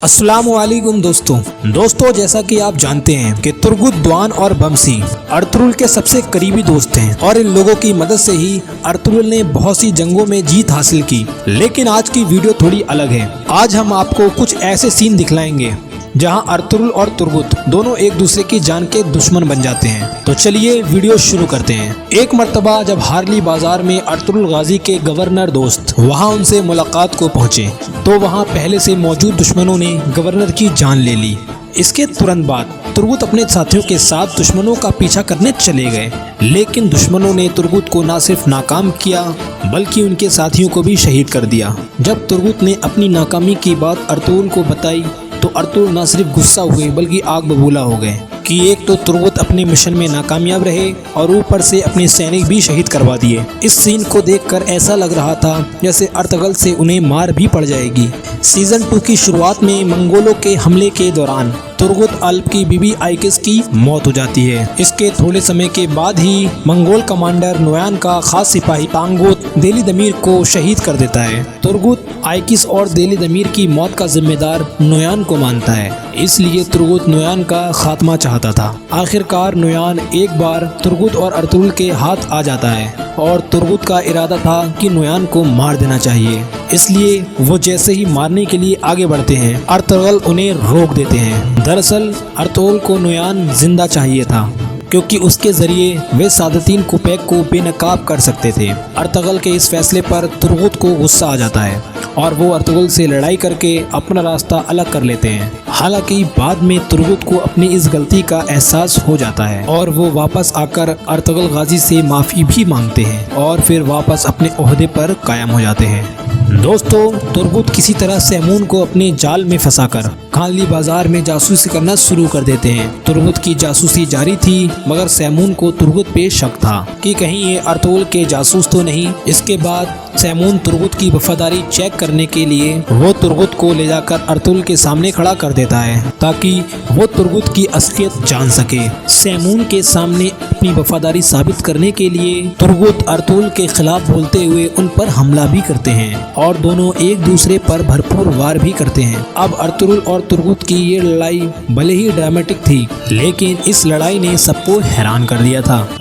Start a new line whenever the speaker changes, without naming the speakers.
अस्सलामुअलैकुम दोस्तों जैसा कि आप जानते हैं कि तुर्गुत, द्वान और बमसी अर्तुगरुल के सबसे करीबी दोस्त हैं और इन लोगों की मदद से ही अर्तुगरुल ने बहुत सी जंगों में जीत हासिल की। लेकिन आज की वीडियो थोड़ी अलग है। आज हम आपको कुछ ऐसे सीन दिखलाएंगे जहां अर्तुगरुल और तुर्गुत दोनों एक दूसरे की जान के दुश्मन बन जाते हैं। तो चलिए वीडियो शुरू करते हैं। एक मर्तबा जब हारली बाजार में अर्तुगरुल गाजी के गवर्नर दोस्त वहां उनसे मुलाकात को पहुंचे तो वहां पहले से मौजूद दुश्मनों ने गवर्नर की जान ले ली। इसके तुरंत बाद तुर्गुत अपने साथियों के साथ दुश्मनों का पीछा करने चले गए, लेकिन दुश्मनों ने तुर्गुत को न सिर्फ नाकाम किया बल्कि उनके साथियों को भी शहीद कर दिया। जब तुर्गुत ने अपनी नाकामी की बात अर्तुगरुल को बताई तो अर्तुगरुल न सिर्फ गुस्सा हुए बल्कि आग बबूला हो गए कि एक तो तुर्गुत अपने मिशन में नाकामयाब रहे और ऊपर से अपने सैनिक भी शहीद करवा दिए। इस सीन को देखकर ऐसा लग रहा था जैसे अर्तुगरुल से उन्हें मार भी पड़ जाएगी। सीजन 2 की शुरुआत में मंगोलों के हमले के दौरान तुर्गुत अल्प की बीबी आइकिस की मौत हो जाती है। इसके थोड़े समय के बाद ही मंगोल कमांडर नोयान का खास सिपाही तांगुत देलिदमीर को शहीद कर देता है। तुर्गुत आइकिस और देलिदमीर की मौत का जिम्मेदार नोयान को मानता है, इसलिए तुर्गुत नोयान का खात्मा चाहता था। आखिरकार नोयान एक बार तुर्गुत और अर्तुगरुल के हाथ आ जाता है और तुर्गुत का इरादा था कि नोयान को मार देना चाहिए। इसलिए वो जैसे ही मारने के लिए आगे बढ़ते हैं अर्तुगरुल उन्हें रोक देते हैं। दरअसल अर्तुगरुल को नोयान जिंदा चाहिए था क्योंकि उसके जरिए वे सादतीन कुपैक को बेनकाब कर सकते थे। अर्तुगरुल के इस फैसले पर तुर्गुत को गुस्सा आ जाता है और वो अर्तुगरुल से लड़ाई करके अपना रास्ता अलग कर लेते हैं। हालांकि बाद में तुर्गुत को अपनी इस गलती का एहसास हो जाता है और वो वापस आकर अर्तुगरुल गाजी से माफ़ी भी मांगते हैं और फिर वापस अपने ओहदे पर कायम हो जाते हैं। दोस्तों, तुर्गुत किसी तरह सैमून को अपने जाल में फंसाकर खानली बाजार में जासूसी करना शुरू कर देते हैं। तुर्गुत की जासूसी जारी थी मगर सैमून को तुर्गुत पे शक था कि कहीं ये अर्तुगरुल के जासूस तो नहीं। इसके बाद सैमून तुर्गुत की वफादारी चेक करने के लिए वो तुर्गुत को ले जाकर अर्तुगरुल के सामने खड़ा कर देता है ताकि वो तुर्गुत की असलियत जान सके। सैमून के सामने अपनी वफादारी साबित करने के लिए तुर्गुत अर्तुगरुल के खिलाफ बोलते हुए उन पर हमला भी करते हैं और दोनों एक दूसरे पर भरपूर वार भी करते हैं। अब अर्तुगरुल और तुर्गुत की ये लड़ाई भले ही ड्रामेटिक थी लेकिन इस लड़ाई ने सबको हैरान कर दिया था।